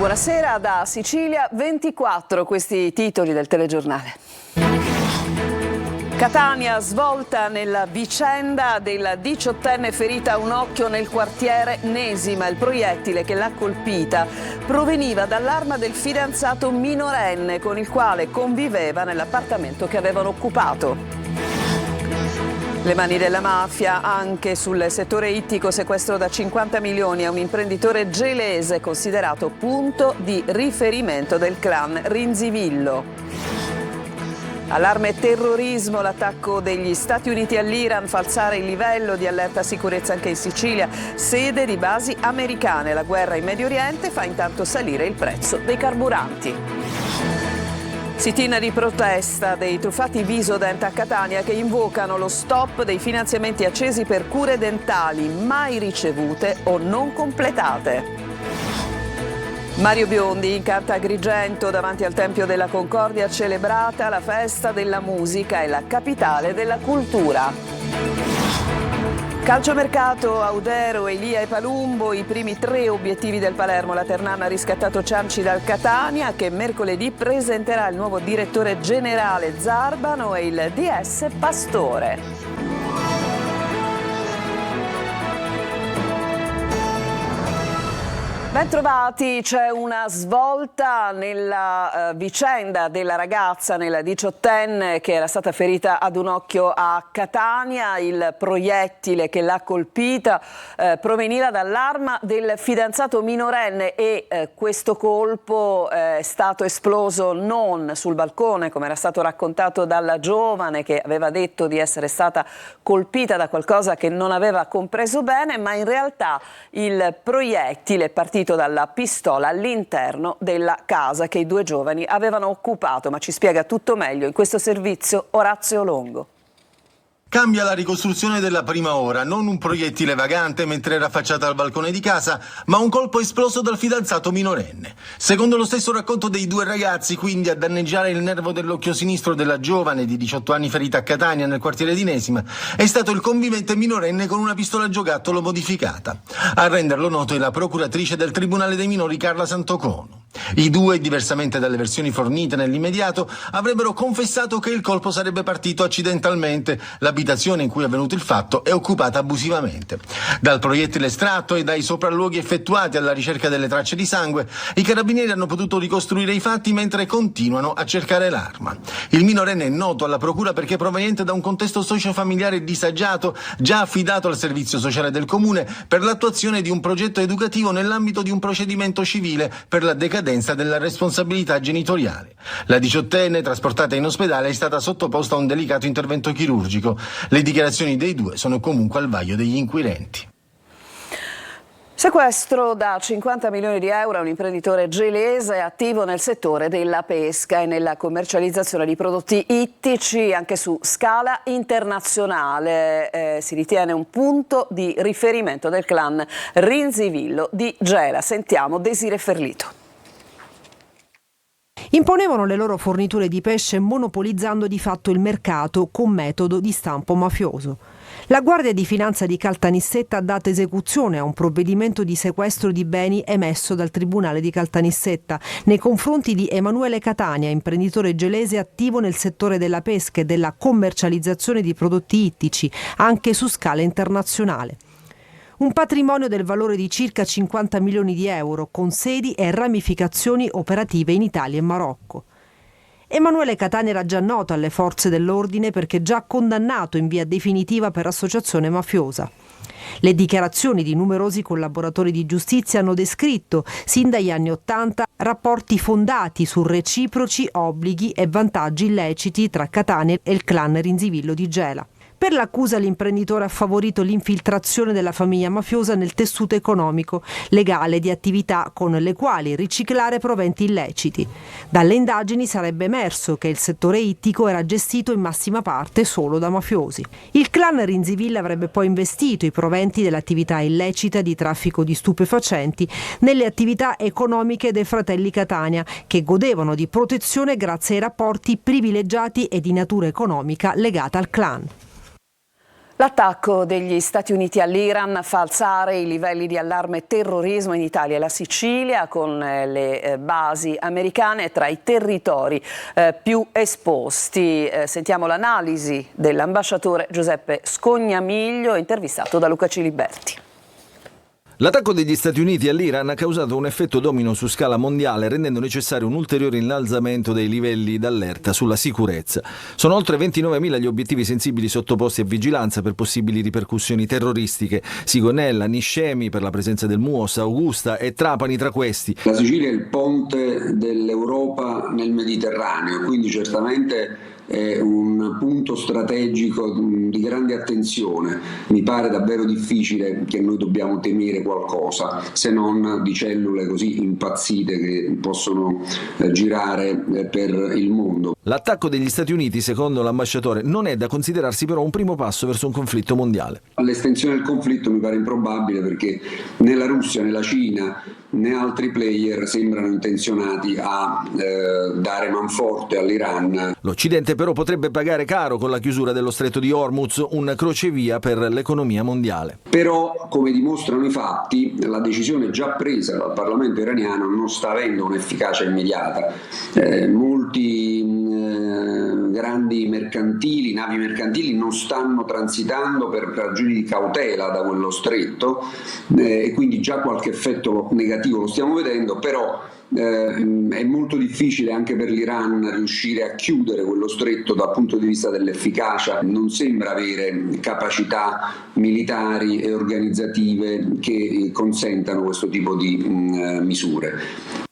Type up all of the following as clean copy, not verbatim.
Buonasera da Sicilia 24, questi titoli del telegiornale. Catania, svolta nella vicenda della 18enne ferita a un occhio nel quartiere Nesima. Il proiettile che l'ha colpita proveniva dall'arma del fidanzato minorenne con il quale conviveva nell'appartamento che avevano occupato. Le mani della mafia anche sul settore ittico, sequestro da 50 milioni a un imprenditore gelese considerato punto di riferimento del clan Rinzivillo. Allarme terrorismo, l'attacco degli Stati Uniti all'Iran fa alzare il livello di allerta sicurezza anche in Sicilia, sede di basi americane. La guerra in Medio Oriente fa intanto salire il prezzo dei carburanti. Sit-in di protesta dei truffati Visodent a Catania che invocano lo stop dei finanziamenti accesi per cure dentali mai ricevute o non completate. Mario Biondi incanta Agrigento davanti al Tempio della Concordia, celebrata la festa della musica e la capitale della cultura. Calciomercato, Audero, Elia e Palumbo, i primi 3 obiettivi del Palermo. La Ternana ha riscattato Cianci dal Catania che mercoledì presenterà il nuovo direttore generale Zarbano e il DS Pastore. Ben trovati, c'è una svolta nella vicenda della ragazza, nella 18enne che era stata ferita ad un occhio a Catania. Il proiettile che l'ha colpita proveniva dall'arma del fidanzato minorenne e questo colpo è stato esploso non sul balcone come era stato raccontato dalla giovane che aveva detto di essere stata colpita da qualcosa che non aveva compreso bene, ma in realtà il proiettile è partito dalla pistola all'interno della casa che i 2 giovani avevano occupato, ma ci spiega tutto meglio in questo servizio Orazio Longo. Cambia la ricostruzione della prima ora, non un proiettile vagante mentre era affacciata al balcone di casa, ma un colpo esploso dal fidanzato minorenne. Secondo lo stesso racconto dei 2 ragazzi, quindi a danneggiare il nervo dell'occhio sinistro della giovane di 18 anni ferita a Catania nel quartiere di Nesima è stato il convivente minorenne con una pistola giocattolo modificata. A renderlo noto è la procuratrice del Tribunale dei Minori Carla Santocono. I 2, diversamente dalle versioni fornite nell'immediato, avrebbero confessato che il colpo sarebbe partito accidentalmente. L'abitazione in cui è avvenuto il fatto è occupata abusivamente. Dal proiettile estratto e dai sopralluoghi effettuati alla ricerca delle tracce di sangue, i carabinieri hanno potuto ricostruire i fatti mentre continuano a cercare l'arma. Il minorenne è noto alla procura perché proveniente da un contesto socio-familiare disagiato, già affidato al servizio sociale del comune per l'attuazione di un progetto educativo nell'ambito di un procedimento civile per la decadenza della responsabilità genitoriale. La 18enne, trasportata in ospedale, è stata sottoposta a un delicato intervento chirurgico. Le dichiarazioni dei 2 sono comunque al vaglio degli inquirenti. Sequestro da 50 milioni di euro a un imprenditore gelese attivo nel settore della pesca e nella commercializzazione di prodotti ittici anche su scala internazionale. Si ritiene un punto di riferimento del clan Rinzivillo di Gela. Sentiamo Desire Ferlito. Imponevano le loro forniture di pesce monopolizzando di fatto il mercato con metodo di stampo mafioso. La Guardia di Finanza di Caltanissetta ha dato esecuzione a un provvedimento di sequestro di beni emesso dal Tribunale di Caltanissetta nei confronti di Emanuele Catania, imprenditore gelese attivo nel settore della pesca e della commercializzazione di prodotti ittici, anche su scala internazionale. Un patrimonio del valore di circa 50 milioni di euro, con sedi e ramificazioni operative in Italia e Marocco. Emanuele Catania era già noto alle forze dell'ordine perché già condannato in via definitiva per associazione mafiosa. Le dichiarazioni di numerosi collaboratori di giustizia hanno descritto, sin dagli anni '80, rapporti fondati su reciproci obblighi e vantaggi illeciti tra Catania e il clan Rinzivillo di Gela. Per l'accusa l'imprenditore ha favorito l'infiltrazione della famiglia mafiosa nel tessuto economico, legale di attività con le quali riciclare proventi illeciti. Dalle indagini sarebbe emerso che il settore ittico era gestito in massima parte solo da mafiosi. Il clan Rinzivillo avrebbe poi investito i proventi dell'attività illecita di traffico di stupefacenti nelle attività economiche dei fratelli Catania, che godevano di protezione grazie ai rapporti privilegiati e di natura economica legata al clan. L'attacco degli Stati Uniti all'Iran fa alzare i livelli di allarme terrorismo in Italia e la Sicilia, con le basi americane tra i territori più esposti. Sentiamo l'analisi dell'ambasciatore Giuseppe Scognamiglio, intervistato da Luca Ciliberti. L'attacco degli Stati Uniti all'Iran ha causato un effetto domino su scala mondiale, rendendo necessario un ulteriore innalzamento dei livelli d'allerta sulla sicurezza. Sono oltre 29.000 gli obiettivi sensibili sottoposti a vigilanza per possibili ripercussioni terroristiche. Sigonella, Niscemi per la presenza del MUOS, Augusta e Trapani tra questi. La Sicilia è il ponte dell'Europa nel Mediterraneo, quindi certamente è un punto strategico di grande attenzione. Mi pare davvero difficile che noi dobbiamo temere qualcosa, se non di cellule così impazzite che possono girare per il mondo. L'attacco degli Stati Uniti, secondo l'ambasciatore, non è da considerarsi però un primo passo verso un conflitto mondiale. L'estensione del conflitto mi pare improbabile, perché né la Russia né la Cina né altri player sembrano intenzionati a dare manforte all'Iran. L'Occidente però potrebbe pagare caro con la chiusura dello stretto di Hormuz, un crocevia per l'economia mondiale. Però, come dimostrano i fatti, la decisione già presa dal Parlamento iraniano non sta avendo un'efficacia immediata. Molti grandi mercantili, navi mercantili non stanno transitando per ragioni di cautela da quello stretto, e quindi già qualche effetto negativo lo stiamo vedendo, però è molto difficile anche per l'Iran riuscire a chiudere quello stretto dal punto di vista dell'efficacia. Non sembra avere capacità militari e organizzative che consentano questo tipo di misure.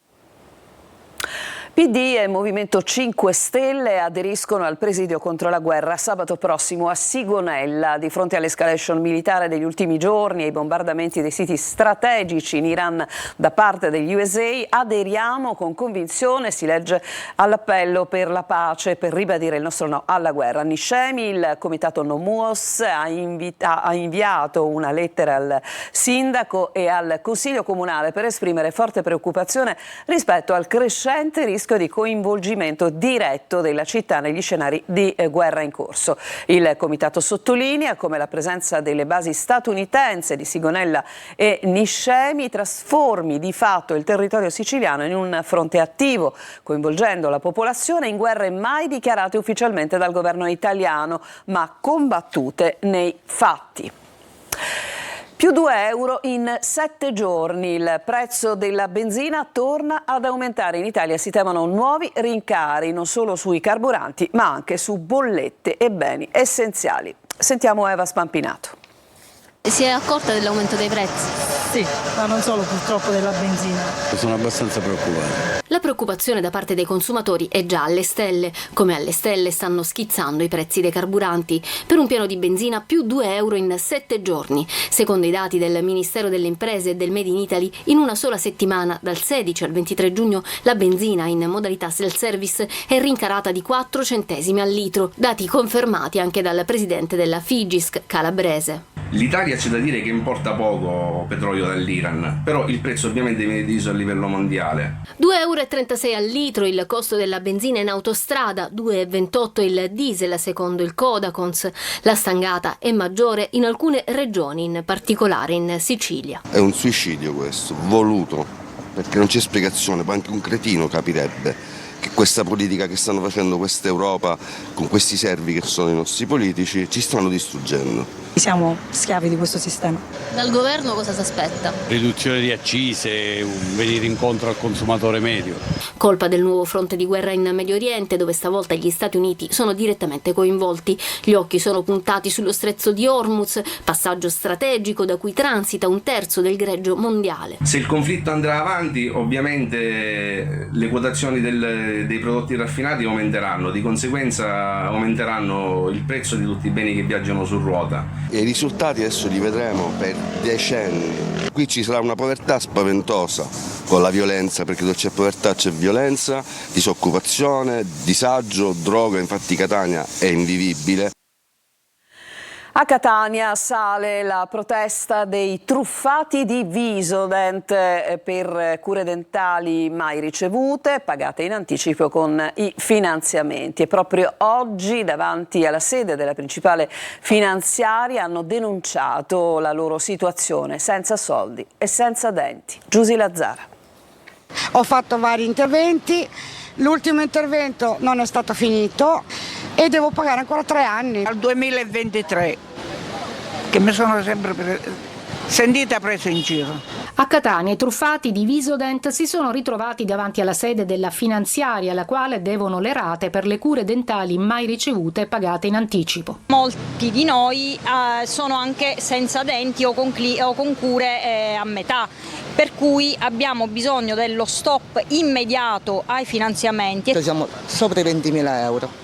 PD e Movimento 5 Stelle aderiscono al presidio contro la guerra sabato prossimo a Sigonella. Di fronte all'escalation militare degli ultimi giorni e ai bombardamenti dei siti strategici in Iran da parte degli USA, aderiamo con convinzione, si legge all'appello per la pace, per ribadire il nostro no alla guerra. Niscemi, il comitato No MUOS, ha inviato una lettera al sindaco e al Consiglio Comunale per esprimere forte preoccupazione rispetto al crescente rischio di coinvolgimento diretto della città negli scenari di guerra in corso. Il comitato sottolinea come la presenza delle basi statunitensi di Sigonella e Niscemi trasformi di fatto il territorio siciliano in un fronte attivo, coinvolgendo la popolazione in guerre mai dichiarate ufficialmente dal governo italiano, ma combattute nei fatti. Più 2 euro in 7 giorni, il prezzo della benzina torna ad aumentare. In Italia si temono nuovi rincari, non solo sui carburanti, ma anche su bollette e beni essenziali. Sentiamo Eva Spampinato. Si è accorta dell'aumento dei prezzi? Sì, ma non solo purtroppo della benzina. Sono abbastanza preoccupato. La preoccupazione da parte dei consumatori è già alle stelle. Come alle stelle stanno schizzando i prezzi dei carburanti. Per un pieno di benzina più 2 euro in 7 giorni. Secondo i dati del Ministero delle Imprese e del Made in Italy, in una sola settimana, dal 16 al 23 giugno, la benzina in modalità self-service è rincarata di 4 centesimi al litro. Dati confermati anche dal presidente della Figisc calabrese. L'Italia c'è da dire che importa poco petrolio dall'Iran, però il prezzo ovviamente viene deciso a livello mondiale. 2,36 euro al litro il costo della benzina in autostrada, 2,28 il diesel secondo il Codacons. La stangata è maggiore in alcune regioni, in particolare in Sicilia. È un suicidio questo, voluto, perché non c'è spiegazione, ma anche un cretino capirebbe che questa politica che stanno facendo questa Europa con questi servi che sono i nostri politici ci stanno distruggendo. Siamo schiavi di questo sistema. Dal governo cosa si aspetta? Riduzione di accise, venire incontro al consumatore medio. Colpa del nuovo fronte di guerra in Medio Oriente, dove stavolta gli Stati Uniti sono direttamente coinvolti. Gli occhi sono puntati sullo stretto di Hormuz, passaggio strategico da cui transita 1/3 del greggio mondiale. Se il conflitto andrà avanti, ovviamente le quotazioni dei prodotti raffinati aumenteranno, di conseguenza aumenteranno il prezzo di tutti i beni che viaggiano su ruota. E i risultati adesso li vedremo per decenni. Qui ci sarà una povertà spaventosa con la violenza, perché dove c'è povertà c'è violenza, disoccupazione, disagio, droga. Infatti Catania è invivibile. A Catania sale la protesta dei truffati di Visodent per cure dentali mai ricevute, pagate in anticipo con i finanziamenti. E proprio oggi davanti alla sede della principale finanziaria hanno denunciato la loro situazione senza soldi e senza denti. Giusy Lazzara. Ho fatto vari interventi, l'ultimo intervento non è stato finito e devo pagare ancora 3 anni. Al 2023, che mi sono sempre sentita presa in giro. A Catania i truffati di Visodent si sono ritrovati davanti alla sede della finanziaria, alla quale devono le rate per le cure dentali mai ricevute pagate in anticipo. Molti di noi sono anche senza denti o con cure a metà, per cui abbiamo bisogno dello stop immediato ai finanziamenti. Siamo sopra i 20.000 euro.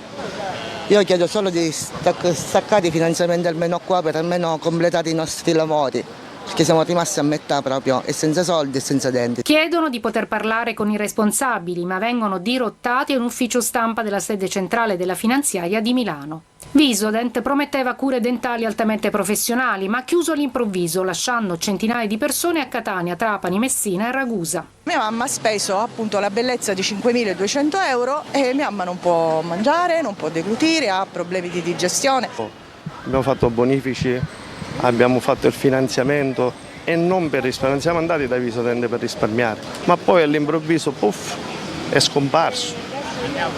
Io chiedo solo di staccare i finanziamenti almeno qua per almeno completare i nostri lavori, perché siamo rimasti a metà proprio e senza soldi e senza denti. Chiedono di poter parlare con i responsabili, ma vengono dirottati a un ufficio stampa della sede centrale della finanziaria di Milano. Visodent prometteva cure dentali altamente professionali, ma ha chiuso all'improvviso, lasciando centinaia di persone a Catania, Trapani, Messina e Ragusa. Mia mamma ha speso appunto la bellezza di 5.200 euro e mia mamma non può mangiare, non può deglutire, ha problemi di digestione. Abbiamo fatto bonifici, abbiamo fatto il finanziamento e non per risparmiare, siamo andati da Visodent per risparmiare, ma poi all'improvviso puff, è scomparso.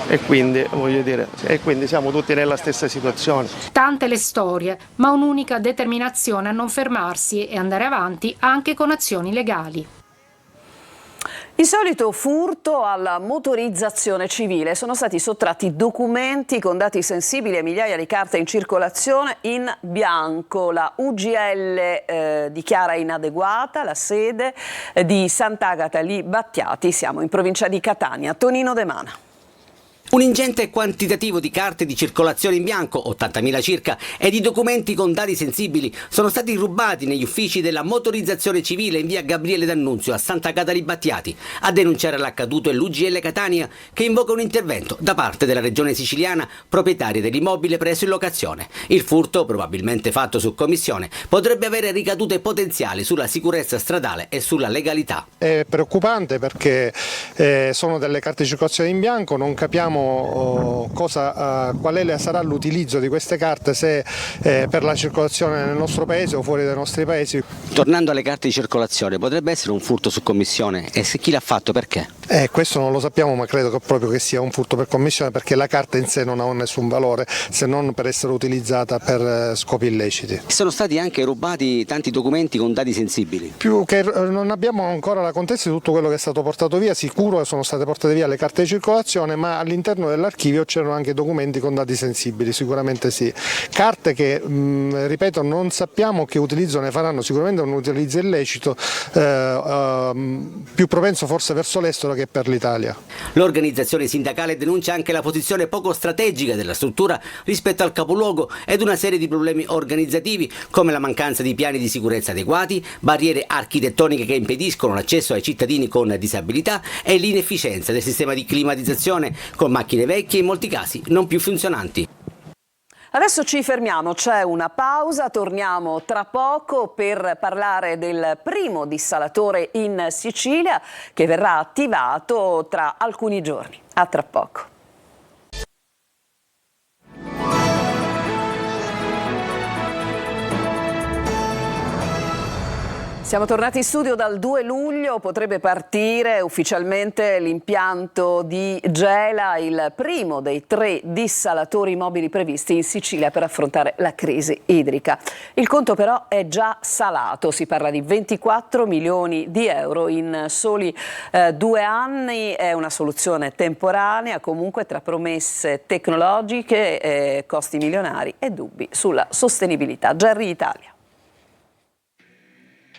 E quindi, quindi siamo tutti nella stessa situazione. Tante le storie, ma un'unica determinazione a non fermarsi e andare avanti anche con azioni legali. Il solito furto alla motorizzazione civile. Sono stati sottratti documenti con dati sensibili e migliaia di carte in circolazione in bianco. La UGL dichiara inadeguata la sede di Sant'Agata Li Battiati. Siamo in provincia di Catania. Tonino De Mana. Un ingente quantitativo di carte di circolazione in bianco, 80.000 circa, e di documenti con dati sensibili sono stati rubati negli uffici della motorizzazione civile in via Gabriele D'Annunzio a Sant'Agata Li Battiati. A denunciare l'accaduto è l'UGL Catania, che invoca un intervento da parte della regione siciliana, proprietaria dell'immobile preso in locazione. Il furto, probabilmente fatto su commissione, potrebbe avere ricadute potenziali sulla sicurezza stradale e sulla legalità. È preoccupante perché sono delle carte di circolazione in bianco, non capiamo quale sarà l'utilizzo di queste carte, se per la circolazione nel nostro paese o fuori dai nostri paesi. Tornando alle carte di circolazione, potrebbe essere un furto su commissione, e se chi l'ha fatto perché? Questo non lo sappiamo, ma credo proprio che sia un furto per commissione, perché la carta in sé non ha nessun valore se non per essere utilizzata per scopi illeciti. Sono stati anche rubati tanti documenti con dati sensibili. Più che non abbiamo ancora la contezza di tutto quello che è stato portato via, sicuro sono state portate via le carte di circolazione, ma all'interno dell'archivio c'erano anche documenti con dati sensibili, sicuramente sì. Carte che, ripeto, non sappiamo che utilizzo ne faranno, sicuramente un utilizzo illecito, più propenso forse verso l'estero che per l'Italia. L'organizzazione sindacale denuncia anche la posizione poco strategica della struttura rispetto al capoluogo ed una serie di problemi organizzativi come la mancanza di piani di sicurezza adeguati, barriere architettoniche che impediscono l'accesso ai cittadini con disabilità e l'inefficienza del sistema di climatizzazione con macchine vecchie in molti casi non più funzionanti. Adesso ci fermiamo, c'è una pausa, torniamo tra poco per parlare del primo dissalatore in Sicilia che verrà attivato tra alcuni giorni. A tra poco. Siamo tornati in studio dal 2 luglio, potrebbe partire ufficialmente l'impianto di Gela, il primo dei 3 dissalatori mobili previsti in Sicilia per affrontare la crisi idrica. Il conto però è già salato, si parla di 24 milioni di euro in soli 2 anni, è una soluzione temporanea, comunque tra promesse tecnologiche, costi milionari e dubbi sulla sostenibilità. Gerry Italia.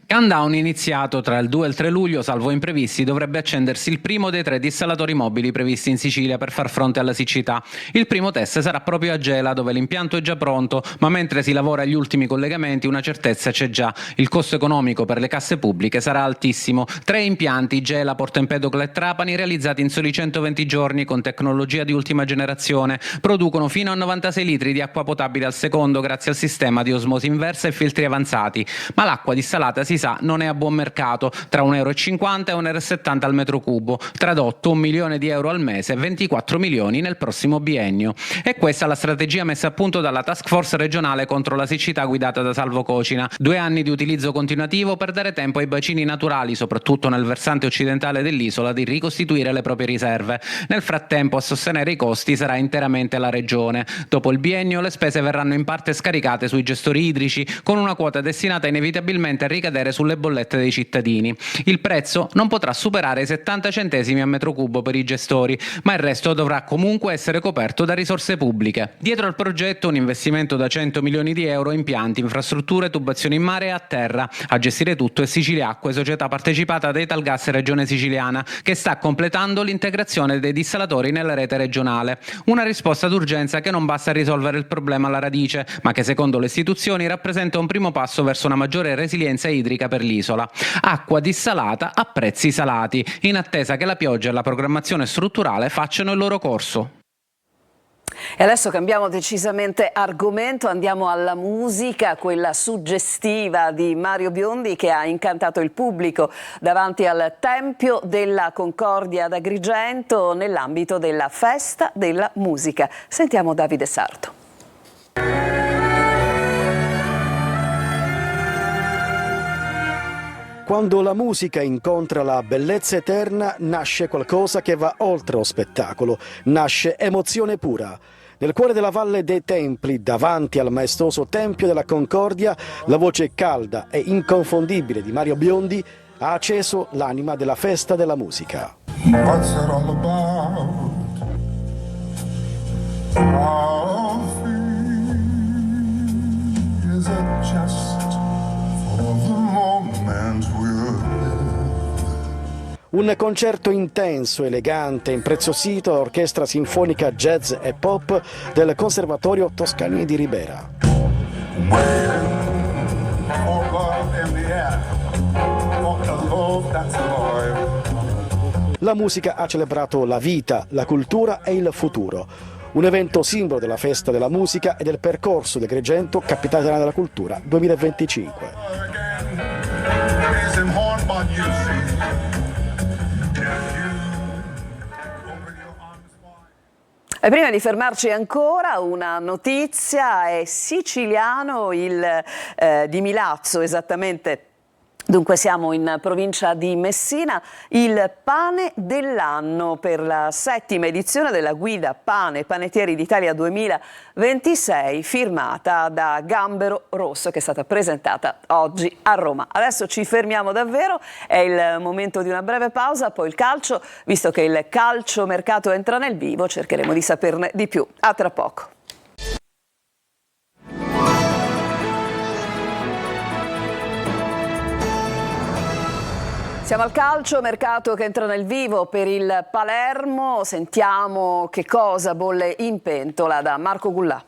Countdown iniziato tra il 2 e il 3 luglio, salvo imprevisti, dovrebbe accendersi il primo dei 3 dissalatori mobili previsti in Sicilia per far fronte alla siccità. Il primo test sarà proprio a Gela, dove l'impianto è già pronto, ma mentre si lavora agli ultimi collegamenti una certezza c'è già: il costo economico per le casse pubbliche sarà altissimo. 3 impianti, Gela, Porto Empedocle e Trapani, realizzati in soli 120 giorni con tecnologia di ultima generazione, producono fino a 96 litri di acqua potabile al secondo grazie al sistema di osmosi inversa e filtri avanzati. Ma l'acqua dissalata, si sa, non è a buon mercato, tra 1,50 euro e 1,70 euro al metro cubo, tradotto 1 milione di euro al mese, 24 milioni nel prossimo biennio. E questa è la strategia messa a punto dalla Task Force regionale contro la siccità guidata da Salvo Cocina. 2 anni di utilizzo continuativo per dare tempo ai bacini naturali, soprattutto nel versante occidentale dell'isola, di ricostituire le proprie riserve. Nel frattempo a sostenere i costi sarà interamente la regione. Dopo il biennio le spese verranno in parte scaricate sui gestori idrici, con una quota destinata inevitabilmente a ricadere sulle bollette dei cittadini. Il prezzo non potrà superare i 70 centesimi a metro cubo per i gestori, ma il resto dovrà comunque essere coperto da risorse pubbliche. Dietro al progetto un investimento da 100 milioni di euro, impianti, infrastrutture, tubazioni in mare e a terra. A gestire tutto è Siciliacque, società partecipata da Italgas e Regione Siciliana, che sta completando l'integrazione dei dissalatori nella rete regionale. Una risposta d'urgenza che non basta a risolvere il problema alla radice, ma che secondo le istituzioni rappresenta un primo passo verso una maggiore resilienza idrica per l'isola. Acqua dissalata a prezzi salati, in attesa che la pioggia e la programmazione strutturale facciano il loro corso. E adesso cambiamo decisamente argomento, andiamo alla musica, quella suggestiva di Mario Biondi che ha incantato il pubblico davanti al Tempio della Concordia ad Agrigento nell'ambito della Festa della Musica. Sentiamo Davide Sarto. Quando la musica incontra la bellezza eterna, nasce qualcosa che va oltre lo spettacolo, nasce emozione pura. Nel cuore della Valle dei Templi, davanti al maestoso Tempio della Concordia, la voce calda e inconfondibile di Mario Biondi ha acceso l'anima della Festa della Musica. What's it all about? How is it just for the moment we'll live? Un concerto intenso, elegante, impreziosito dall'Orchestra Sinfonica Jazz e Pop del Conservatorio Toscanini di Ribera. La musica ha celebrato la vita, la cultura e il futuro. Un evento simbolo della Festa della Musica e del percorso del Agrigento Capitale Italiana della Cultura 2025. E prima di fermarci ancora, una notizia: è siciliano di Milazzo, esattamente. Dunque siamo in provincia di Messina, il pane dell'anno per la 7ª edizione della guida Pane e Panettieri d'Italia 2026, firmata da Gambero Rosso, che è stata presentata oggi a Roma. Adesso ci fermiamo davvero, è il momento di una breve pausa, poi il calcio, visto che il calciomercato entra nel vivo, cercheremo di saperne di più. A tra poco. Siamo al calcio, mercato che entra nel vivo per il Palermo. Sentiamo che cosa bolle in pentola da Marco Gullà.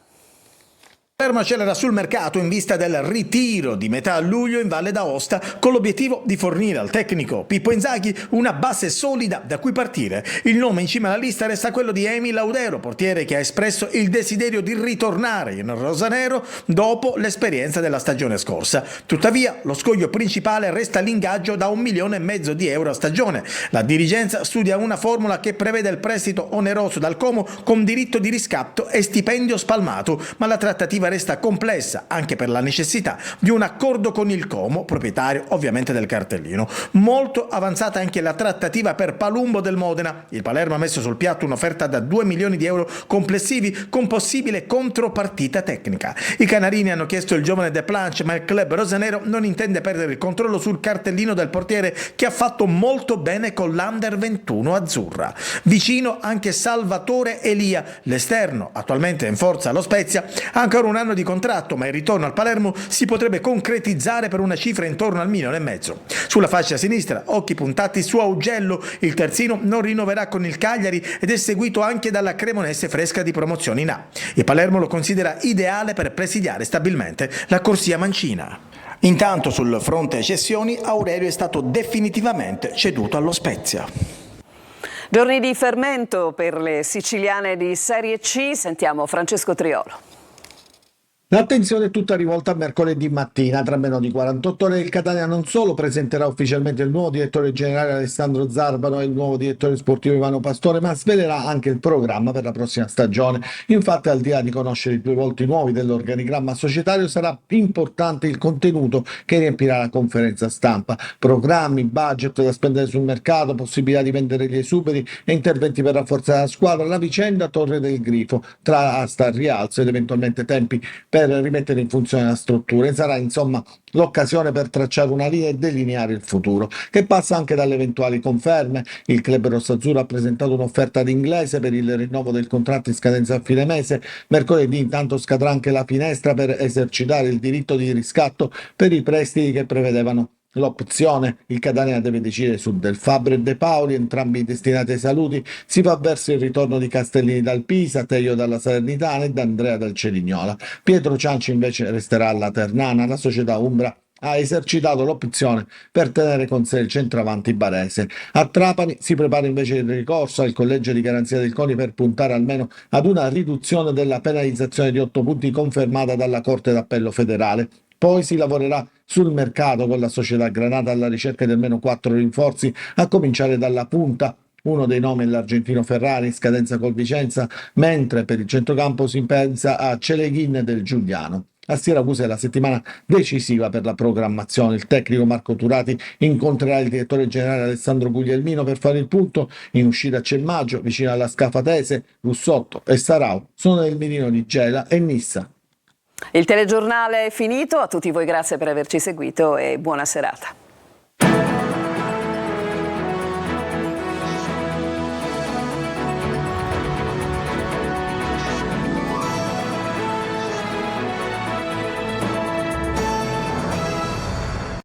Palermo accelera sul mercato in vista del ritiro di metà luglio in Valle d'Aosta, con l'obiettivo di fornire al tecnico Pippo Inzaghi una base solida da cui partire. Il nome in cima alla lista resta quello di Emi Laudero, portiere che ha espresso il desiderio di ritornare in rosanero dopo l'esperienza della stagione scorsa. Tuttavia lo scoglio principale resta l'ingaggio da 1,5 milioni di euro a stagione. La dirigenza studia una formula che prevede il prestito oneroso dal Como con diritto di riscatto e stipendio spalmato, ma la trattativa resta complessa anche per la necessità di un accordo con il Como, proprietario ovviamente del cartellino. Molto avanzata anche la trattativa per Palumbo del Modena. Il Palermo ha messo sul piatto un'offerta da 2 milioni di euro complessivi con possibile contropartita tecnica. I canarini hanno chiesto il giovane De Planche, ma il club rosanero non intende perdere il controllo sul cartellino del portiere, che ha fatto molto bene con l'Under 21 azzurra. Vicino anche Salvatore Elia, l'esterno attualmente in forza allo Spezia, ancora una un anno di contratto, ma il ritorno al Palermo si potrebbe concretizzare per una cifra intorno al 1,5 milioni. Sulla fascia sinistra, occhi puntati su Augello, il terzino non rinnoverà con il Cagliari ed è seguito anche dalla Cremonese fresca di promozione in A. Il Palermo lo considera ideale per presidiare stabilmente la corsia mancina. Intanto sul fronte cessioni Aurelio è stato definitivamente ceduto allo Spezia. Giorni di fermento per le siciliane di Serie C, sentiamo Francesco Triolo. L'attenzione è tutta rivolta a mercoledì mattina. Tra meno di 48 ore il Catania non solo presenterà ufficialmente il nuovo direttore generale Alessandro Zarbano e il nuovo direttore sportivo Ivano Pastore, ma svelerà anche il programma per la prossima stagione. Infatti, al di là di conoscere i due volti nuovi dell'organigramma societario, sarà importante il contenuto che riempirà la conferenza stampa. Programmi, budget da spendere sul mercato, possibilità di vendere gli esuberi e interventi per rafforzare la squadra, la vicenda Torre del Grifo, tra asta al rialzo ed eventualmente tempi per rimettere in funzione la struttura. E sarà insomma l'occasione per tracciare una linea e delineare il futuro, che passa anche dalle eventuali conferme. Il club rossazzurro ha presentato un'offerta ad Inglese per il rinnovo del contratto in scadenza a fine mese. Mercoledì intanto scadrà anche la finestra per esercitare il diritto di riscatto per i prestiti che prevedevano l'opzione. Il Catania deve decidere su Del Fabbro e De Paoli, entrambi destinati ai saluti. Si va verso il ritorno di Castellini dal Pisa, Teio dalla Salernitana e D'Andrea dal Cerignola. Pietro Cianci invece resterà alla Ternana. La società umbra ha esercitato l'opzione per tenere con sé il centravanti barese. A Trapani si prepara invece il ricorso al collegio di garanzia del CONI per puntare almeno ad una riduzione della penalizzazione di 8 punti confermata dalla Corte d'Appello federale. Poi si lavorerà sul mercato con la società Granata alla ricerca di almeno 4 rinforzi, a cominciare dalla punta. Uno dei nomi è l'argentino Ferrari, in scadenza col Vicenza, mentre per il centrocampo si pensa a Celeghin del Giuliano. A Siracusa è la settimana decisiva per la programmazione. Il tecnico Marco Turati incontrerà il direttore generale Alessandro Guglielmino per fare il punto. In uscita c'è Maggio, vicino alla Scafatese, Russotto e Sarau sono nel mirino di Gela e Nissa. Il telegiornale è finito, a tutti voi grazie per averci seguito e buona serata.